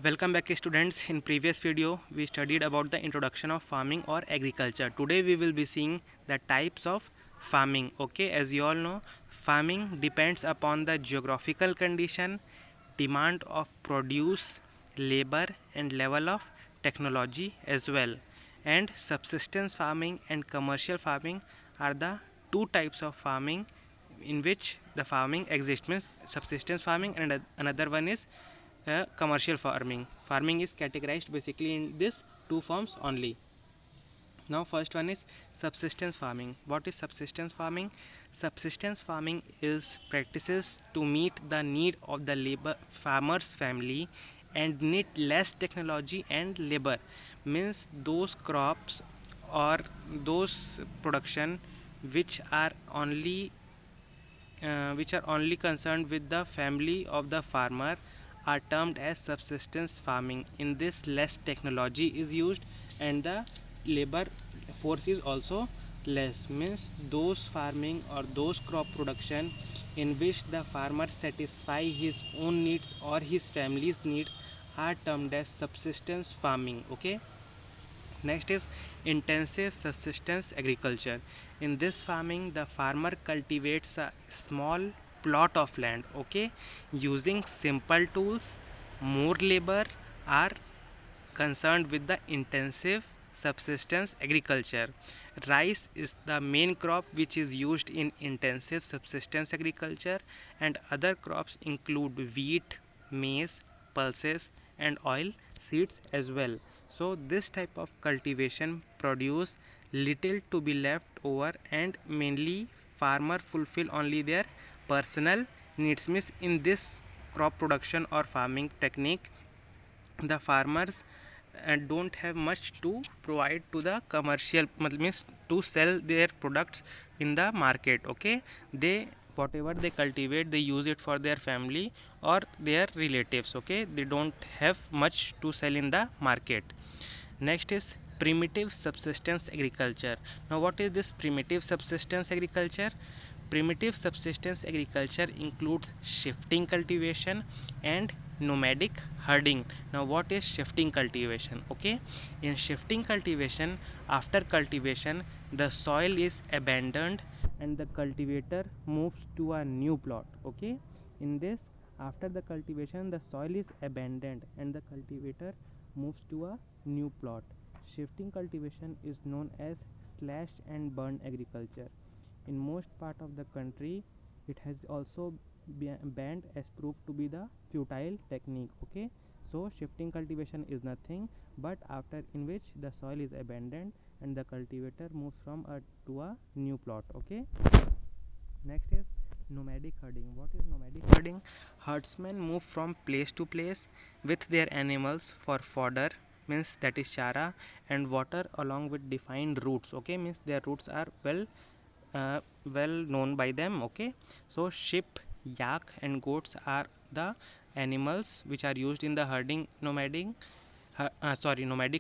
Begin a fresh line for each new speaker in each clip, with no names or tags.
Welcome back students. In previous video we studied about the introduction of farming or agriculture. Today we will be seeing the types of farming. Okay, as you all know, farming depends upon the geographical condition, demand of produce, labor and level of technology as well. And subsistence farming and commercial farming are the two types of farming in which the farming exists. Means subsistence farming and another one is commercial farming. Farming is categorized basically in this two forms only. Now first one is subsistence farming. What is subsistence farming? Subsistence farming is practices to meet the need of the labor farmer's family and need less technology and labor. Means those crops or those production which are only concerned with the family of the farmer are termed as subsistence farming. In this, less technology is used and the labor force is also less. Means those farming or those crop production in which the farmer satisfy his own needs or his family's needs are termed as subsistence farming. Okay. Next is intensive subsistence agriculture. In this farming, the farmer cultivates a small plot of land, okay, using simple tools. More labor are concerned with the intensive subsistence agriculture. Rice is the main crop which is used in intensive subsistence agriculture, and other crops include wheat, maize, pulses, and oil seeds as well. So, this type of cultivation produce little to be left over, and mainly farmer fulfill only their personal needs. Means in this crop production or farming technique, the farmers don't have much to provide to the commercial, means to sell their products in the market. Okay, they whatever they cultivate, they use it for their family or their relatives. Okay, they don't have much to sell in the market. Next is primitive subsistence agriculture. Now what is this primitive subsistence agriculture? Primitive subsistence agriculture includes shifting cultivation and nomadic herding. Now what is shifting cultivation? Okay, in shifting cultivation, after cultivation the soil is abandoned and the cultivator moves to a new plot. Okay, in this, after the cultivation the soil is abandoned and the cultivator moves to a new plot. Shifting cultivation is known as slash and burn agriculture. In most part of the country, it has also banned as proved to be the futile technique. Okay, so shifting cultivation is nothing but after in which the soil is abandoned and the cultivator moves from a to a new plot. Okay, next is nomadic herding. What is nomadic herding? Herdsmen move from place to place with their animals for fodder, means that is chara, and water along with defined routes. Okay, means their routes are well known by them. Okay, so sheep, yak and goats are the animals which are used in the herding nomadic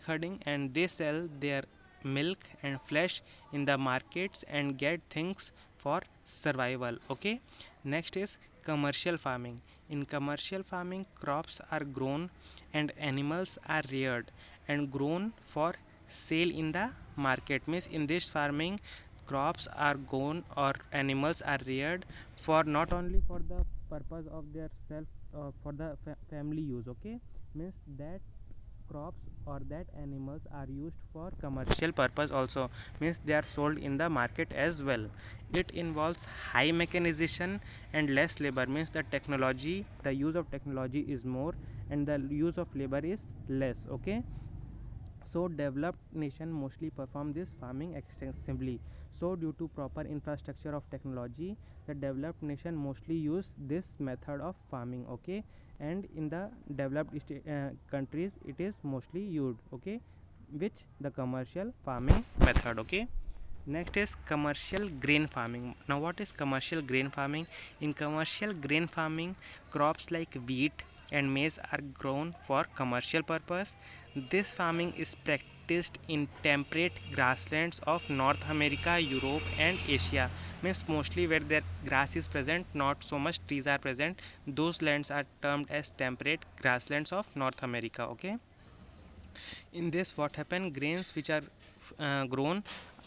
herding, and they sell their milk and flesh in the markets and get things for survival. Okay, next is commercial farming. In commercial farming, crops are grown and animals are reared and grown for sale in the market. Means in this farming, crops are grown or animals are reared for not only for the purpose of their self, for the family use. Okay, means that crops or that animals are used for commercial purpose also, means they are sold in the market as well. It involves high mechanization and less labor, means the use of technology is more and the use of labor is less. Okay, so developed nation mostly perform this farming extensively. So due to proper infrastructure of technology, the developed nation mostly use this method of farming. Okay, and in the developed countries it is mostly used. Okay, which the commercial farming method. Okay, next is commercial grain farming. Now what is commercial grain farming? In commercial grain farming, crops like wheat and maize are grown for commercial purpose. This farming is practiced in temperate grasslands of North America, Europe, and Asia. Means mostly where the grass is present, not so much trees are present. Those lands are termed as temperate grasslands of North America. Okay. In this, what happen? Grains which are grown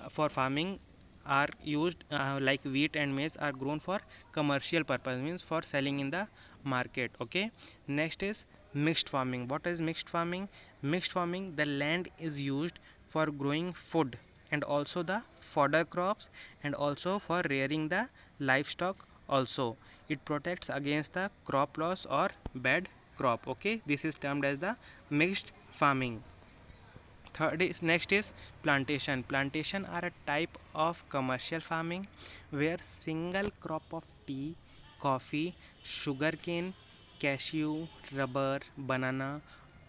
for farming are used, like wheat and maize are grown for commercial purpose, means for selling in the market. Okay. Next is mixed farming. What is mixed farming? Mixed farming, the land is used for growing food and also the fodder crops and also for rearing the livestock also. It protects against the crop loss or bad crop. Okay, this is termed as the mixed farming. Third is next is plantation. Plantation are a type of commercial farming where single crop of tea, coffee, sugarcane, cashew, rubber, banana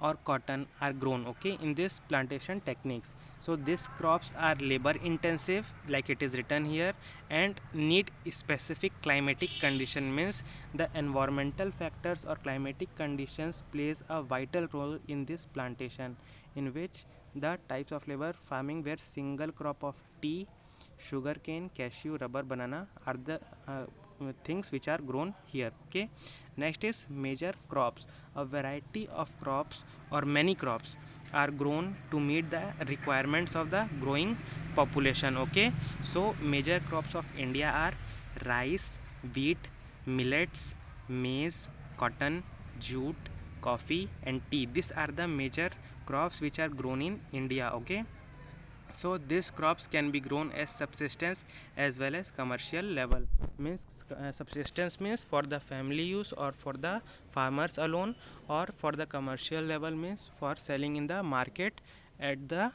or cotton are grown. Okay, in this plantation techniques. So these crops are labor intensive, like it is written here, and need specific climatic condition, means the environmental factors or climatic conditions plays a vital role in this plantation, in which the types of labor farming where single crop of tea, sugarcane, cashew, rubber, banana are the things which are grown here. Okay. Next is major crops. A variety of crops or many crops are grown to meet the requirements of the growing population. Okay. So major crops of India are rice, wheat, millets, maize, cotton, jute, coffee and tea. These are the major crops which are grown in India. Okay. So these crops can be grown as subsistence as well as commercial level. Means subsistence means for the family use or for the farmers alone, or for the commercial level means for selling in the market at the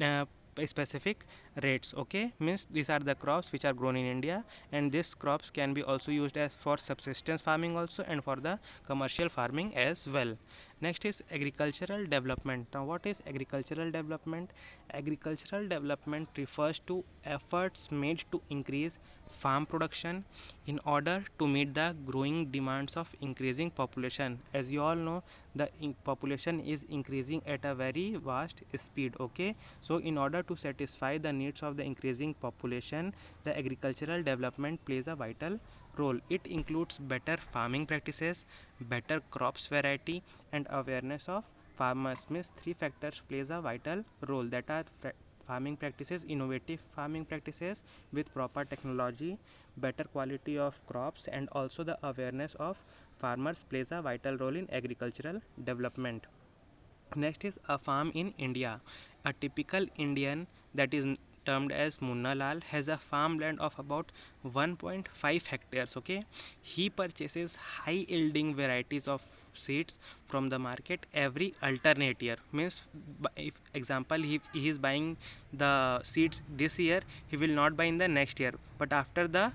uh, specific rates. Okay, means these are the crops which are grown in India, and these crops can be also used as for subsistence farming also and for the commercial farming as well. Next is agricultural development. Now what is agricultural development? Agricultural development refers to efforts made to increase farm production in order to meet the growing demands of increasing population. As you all know, the population is increasing at a very vast speed. Okay, so in order to satisfy the needs of the increasing population, the agricultural development plays a vital role. It includes better farming practices, better crops variety and awareness of farmers. Means three factors plays a vital role, that are farming practices, innovative farming practices with proper technology, better quality of crops and also the awareness of farmers plays a vital role in agricultural development. Next is a farm in India. A typical Indian, that is termed as Munna Lal, has a farmland of about 1.5 hectares. Okay, he purchases high yielding varieties of seeds from the market every alternate year. Means if example if he is buying the seeds this year, he will not buy in the next year, but after the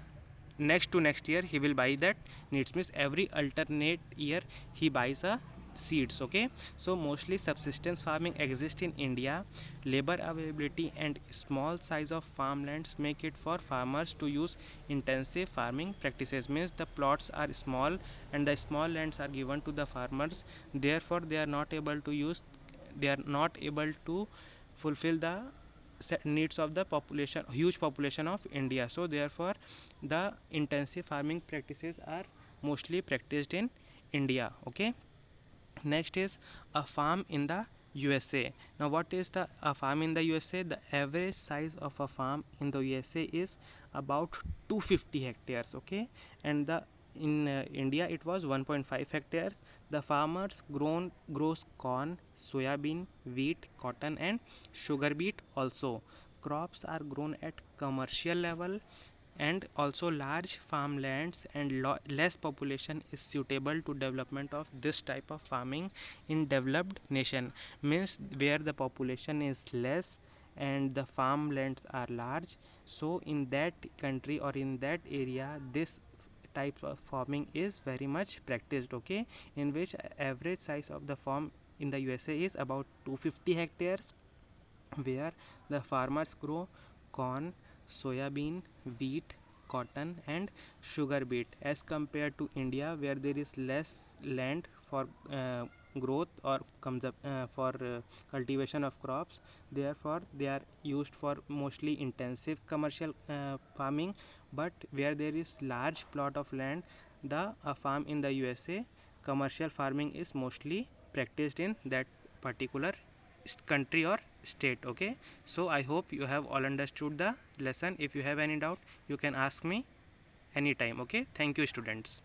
next to next year he will buy that needs. Means every alternate year he buys a seeds. Okay, so mostly subsistence farming exists in India. Labor availability and small size of farmlands make it for farmers to use intensive farming practices. Means the plots are small and the small lands are given to the farmers, therefore they are not able to use, they are not able to fulfill the needs of the population, huge population of India. So therefore the intensive farming practices are mostly practiced in India. Okay. Next is a farm in the USA. Now what is the a farm in the USA? The average size of a farm in the USA is about 250 hectares. Okay, and the in India it was 1.5 hectares. The farmers grows corn, soybean, wheat, cotton and sugar beet also. Crops are grown at commercial level, and also large farmlands and less population is suitable to development of this type of farming in developed nation. Means where the population is less and the farmlands are large, so in that country or in that area this type of farming is very much practiced. Okay, in which average size of the farm in the USA is about 250 hectares, where the farmers grow corn, soybean, wheat, cotton and sugar beet, as compared to India where there is less land for growth or comes up for cultivation of crops. Therefore they are used for mostly intensive commercial farming. But where there is large plot of land, the farm in the USA, commercial farming is mostly practiced in that particular country or state. Okay, so I hope you have all understood the lesson. If you have any doubt, you can ask me anytime. Okay, thank you students.